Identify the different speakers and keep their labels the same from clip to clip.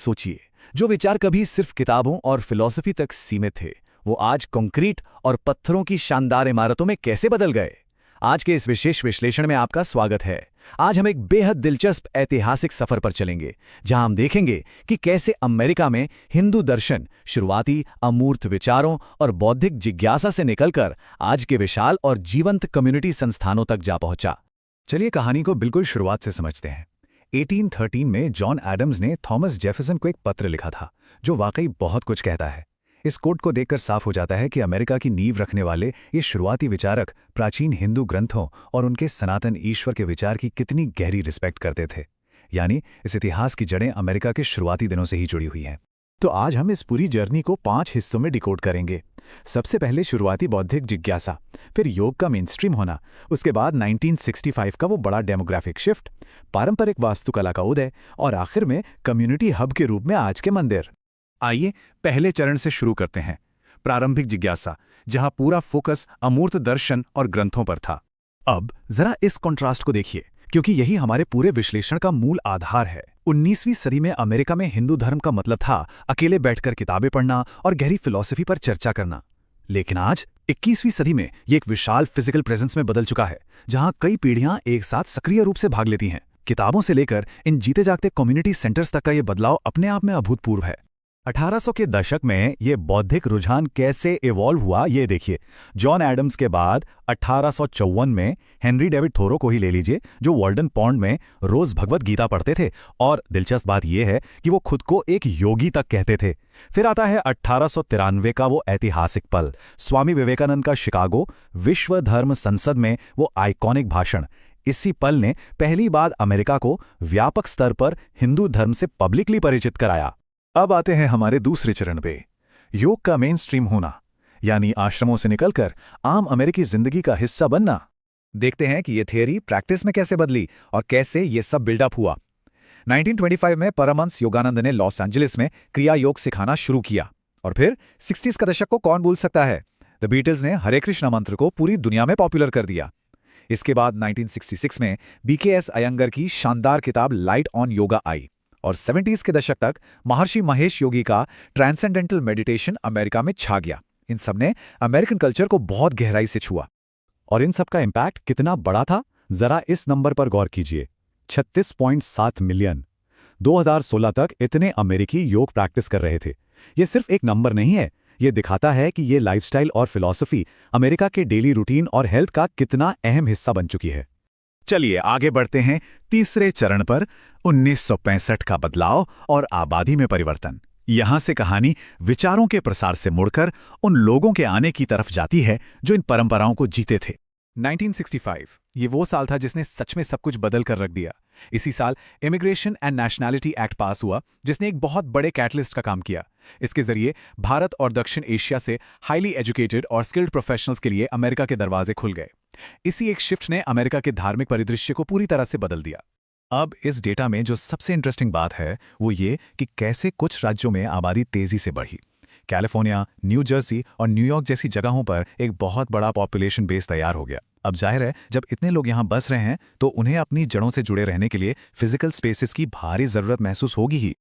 Speaker 1: सोचिए, जो विचार कभी सिर्फ किताबों और फिलॉसफी तक सीमित थे, वो आज कंक्रीट और पत्थरों की शानदार इमारतों में कैसे बदल गए। आज के इस विशेष विश्लेषण में आपका स्वागत है। आज हम एक बेहद दिलचस्प ऐतिहासिक सफर पर चलेंगे, जहां हम देखेंगे कि कैसे अमेरिका में हिंदू दर्शन शुरुआती अमूर्त विचारों और बौद्धिक जिज्ञासा से निकलकर आज के विशाल और जीवंत कम्युनिटी संस्थानों तक जा पहुंचा। चलिए कहानी को बिल्कुल शुरुआत से समझते हैं। 1813 में जॉन एडम्स ने थॉमस जेफरसन को एक पत्र लिखा था, जो वाकई बहुत कुछ कहता है। इस कोट को देखकर साफ हो जाता है कि अमेरिका की नींव रखने वाले ये शुरुआती विचारक प्राचीन हिंदू ग्रंथों और उनके सनातन ईश्वर के विचार की कितनी गहरी रिस्पेक्ट करते थे। यानी इस इतिहास की जड़ें अमेरिका के शुरुआती दिनों से ही जुड़ी हुई हैं। तो आज हम इस पूरी जर्नी को 5 हिस्सों में डिकोड करेंगे। सबसे पहले शुरुआती बौद्धिक जिज्ञासा, फिर योग का मेनस्ट्रीम होना, उसके बाद 1965 का वो बड़ा डेमोग्राफिक शिफ्ट, पारंपरिक वास्तुकला का उदय और आखिर में कम्युनिटी हब के रूप में आज के मंदिर। आइए पहले चरण से शुरू करते हैं, प्रारंभिक जिज्ञासा, जहां पूरा फोकस अमूर्त दर्शन और ग्रंथों पर था। अब जरा इस कॉन्ट्रास्ट को देखिए, क्योंकि यही हमारे पूरे विश्लेषण का मूल आधार है। 19वीं सदी में अमेरिका में हिंदू धर्म का मतलब था अकेले बैठकर किताबें पढ़ना और गहरी फिलॉसफी पर चर्चा करना। लेकिन आज 21वीं सदी में ये एक विशाल फिजिकल प्रेजेंस में बदल चुका है, जहां कई पीढ़ियां एक साथ सक्रिय रूप से भाग लेती हैं। किताबों से लेकर इन जीते जागते कम्युनिटी सेंटर्स तक का ये बदलाव अपने आप में अभूतपूर्व है। 1800 के दशक में ये बौद्धिक रुझान कैसे इवॉल्व हुआ, ये देखिए। जॉन एडम्स के बाद 1854 में हेनरी डेविड थोरो को ही ले लीजिए, जो वाल्डन पॉन्ड में रोज भगवत गीता पढ़ते थे, और दिलचस्प बात यह है कि वो खुद को एक योगी तक कहते थे। फिर आता है 1893 का वो ऐतिहासिक पल, स्वामी विवेकानंद का शिकागो विश्व धर्म संसद में वो आइकॉनिक भाषण। इसी पल ने पहली बार अमेरिका को व्यापक स्तर पर हिंदू धर्म से पब्लिकली परिचित कराया। अब आते हैं हमारे दूसरे चरण पे, योग का मेन स्ट्रीम होना, यानी आश्रमों से निकलकर आम अमेरिकी जिंदगी का हिस्सा बनना। देखते हैं कि ये थियरी प्रैक्टिस में कैसे बदली और कैसे ये सब बिल्डअप हुआ। 1925 में परमहंस योगानंद ने लॉस एंजलिस में क्रिया योग सिखाना शुरू किया, और फिर 60s का दशक को कौन भूल सकता है। द बीटल्स ने हरे कृष्णा मंत्र को पूरी दुनिया में पॉपुलर कर दिया। इसके बाद 1966 में BKS अयंगर की शानदार किताब लाइट ऑन योगा आई, और 70s के दशक तक महर्षि महेश योगी का ट्रांसेंडेंटल मेडिटेशन अमेरिका में छा गया। इन सब ने अमेरिकन कल्चर को बहुत गहराई से छुआ। और इन सब का इंपैक्ट कितना बड़ा था, जरा इस नंबर पर गौर कीजिए, 36.7 मिलियन। 2016 तक इतने अमेरिकी योग प्रैक्टिस कर रहे थे। ये सिर्फ एक नंबर नहीं है, ये दिखाता है कि ये लाइफस्टाइल और फिलॉसफी अमेरिका के डेली रूटीन और हेल्थ का कितना अहम हिस्सा बन चुकी है। चलिए आगे बढ़ते हैं तीसरे चरण पर, 1965 का बदलाव और आबादी में परिवर्तन। यहां से कहानी विचारों के प्रसार से मुड़कर उन लोगों के आने की तरफ जाती है जो इन परंपराओं को जीते थे। 1965 ये वो साल था जिसने सच में सब कुछ बदल कर रख दिया। इसी साल इमिग्रेशन एंड नेशनैलिटी एक्ट पास हुआ, जिसने एक बहुत बड़े कैटलिस्ट का काम किया। इसके जरिए भारत और दक्षिण एशिया से हाईली एजुकेटेड और स्किल्ड प्रोफेशनल्स के लिए अमेरिका के दरवाजे खुल गए। इसी एक शिफ्ट ने अमेरिका के धार्मिक परिदृश्य को पूरी तरह से बदल दिया। अब इस डेटा में जो सबसे इंटरेस्टिंग बात है वो ये कि कैसे कुछ राज्यों में आबादी तेजी से बढ़ी। कैलिफोर्निया, न्यू जर्सी और न्यूयॉर्क जैसी जगहों पर एक बहुत बड़ा पॉपुलेशन बेस तैयार हो गया। अब जाहिर है, जब इतने लोग यहाँ बस रहे हैं तो उन्हें अपनी जड़ों से जुड़े रहने के लिए फिजिकल स्पेसेस की भारी जरूरत महसूस होगी ही।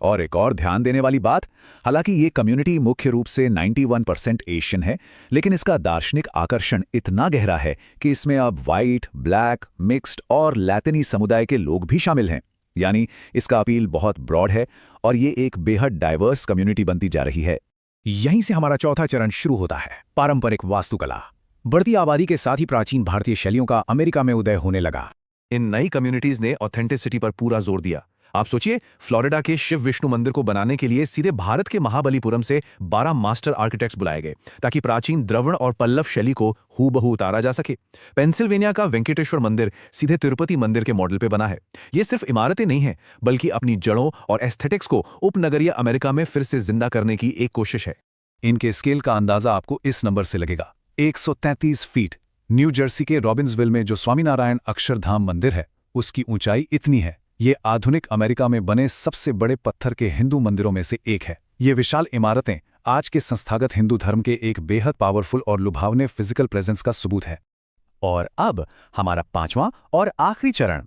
Speaker 1: और एक और ध्यान देने वाली बात, हालांकि ये कम्युनिटी मुख्य रूप से 91% एशियन है, लेकिन इसका दार्शनिक आकर्षण इतना गहरा है कि इसमें अब वाइट, ब्लैक, मिक्स्ड और लैटिनी समुदाय के लोग भी शामिल हैं। यानी इसका अपील बहुत ब्रॉड है और ये एक बेहद डाइवर्स कम्युनिटी बनती जा रही है।
Speaker 2: यहीं से हमारा चौथा चरण शुरू होता है, पारंपरिक वास्तुकला। बढ़ती आबादी के साथ ही प्राचीन भारतीय शैलियों का अमेरिका में उदय होने लगा।
Speaker 3: इन नई कम्युनिटीज ने ऑथेंटिसिटी पर पूरा जोर दिया। आप सोचिए, फ्लोरिडा के शिव विष्णु मंदिर को बनाने के लिए सीधे भारत के महाबलीपुरम से 12 मास्टर आर्किटेक्ट्स बुलाए गए, ताकि प्राचीन द्रविड़ और पल्लव शैली को हूबहू उतारा जा सके। पेंसिल्वेनिया का वेंकटेश्वर मंदिर सीधे तिरुपति मंदिर के मॉडल पे बना है। ये सिर्फ इमारतें नहीं हैं, बल्कि अपनी जड़ों और एस्थेटिक्स को उपनगरीय अमेरिका में फिर से जिंदा करने की एक कोशिश है।
Speaker 1: इनके स्केल का अंदाजा आपको इस नंबर से लगेगा, 133 फीट। न्यू जर्सी के रॉबिन्सविल में जो स्वामीनारायण अक्षरधाम मंदिर है, उसकी ऊंचाई इतनी है। ये आधुनिक अमेरिका में बने सबसे बड़े पत्थर के हिंदू मंदिरों में से एक है। ये विशाल इमारतें आज के संस्थागत हिंदू धर्म के एक बेहद पावरफुल और लुभावने फिजिकल प्रेजेंस का सबूत है। और अब हमारा 5वां और आखिरी चरण,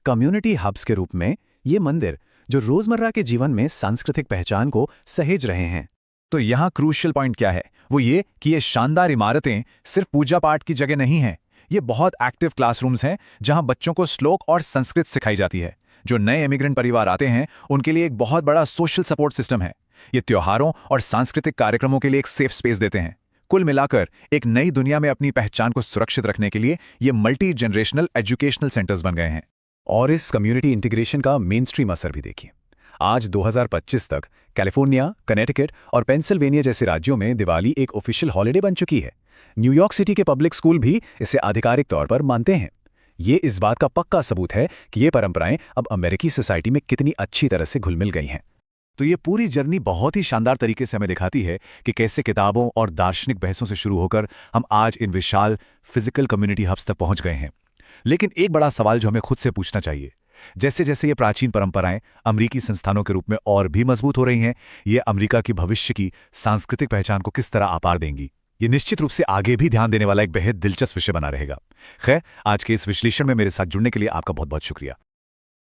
Speaker 1: कम्युनिटी हब्स के रूप में ये मंदिर
Speaker 2: जो रोजमर्रा के जीवन में सांस्कृतिक पहचान को सहेज रहे हैं।
Speaker 1: तो यहाँ क्रूशियल पॉइंट क्या है? वो ये कि ये शानदार इमारतें सिर्फ पूजा पाठ की जगह नहीं हैं। ये बहुत एक्टिव क्लासरूम्स हैं जहाँ बच्चों को श्लोक और संस्कृत सिखाई जाती है। जो नए इमिग्रेंट परिवार आते हैं उनके लिए एक बहुत बड़ा सोशल सपोर्ट सिस्टम है। ये त्योहारों और सांस्कृतिक कार्यक्रमों के लिए एक सेफ स्पेस देते हैं। कुल मिलाकर एक नई दुनिया में अपनी पहचान को सुरक्षित रखने के लिए ये मल्टी जनरेशनल एजुकेशनल सेंटर्स बन गए हैं।
Speaker 2: और इस कम्युनिटी इंटीग्रेशन का मेन स्ट्रीम असर भी देखिए। आज 2025 तक कैलिफोर्निया, कनेटिकट और पेंसिल्वेनिया जैसे राज्यों में दिवाली एक ऑफिशियल हॉलिडे बन चुकी है। न्यूयॉर्क सिटी के पब्लिक स्कूल भी इसे आधिकारिक तौर पर मानते हैं। ये इस बात का पक्का सबूत है कि ये परंपराएं अब अमेरिकी सोसाइटी में कितनी अच्छी तरह से घुल-मिल गई हैं।
Speaker 1: तो ये पूरी जर्नी बहुत ही शानदार तरीके से हमें दिखाती है कि कैसे किताबों और दार्शनिक बहसों से शुरू होकर हम आज इन विशाल फिजिकल कम्युनिटी हब्स तक पहुंच गए हैं। लेकिन एक बड़ा सवाल जो हमें खुद से पूछना चाहिए, जैसे जैसे ये प्राचीन परंपराएं अमेरिकी संस्थानों के रूप में और भी मजबूत हो रही हैं, ये अमेरिका की भविष्य की सांस्कृतिक पहचान को किस तरह आकार देंगी? ये निश्चित रूप से आगे भी ध्यान देने वाला एक बेहद दिलचस्प विषय बना रहेगा। खैर, आज के इस विश्लेषण में मेरे साथ जुड़ने के लिए आपका बहुत बहुत शुक्रिया।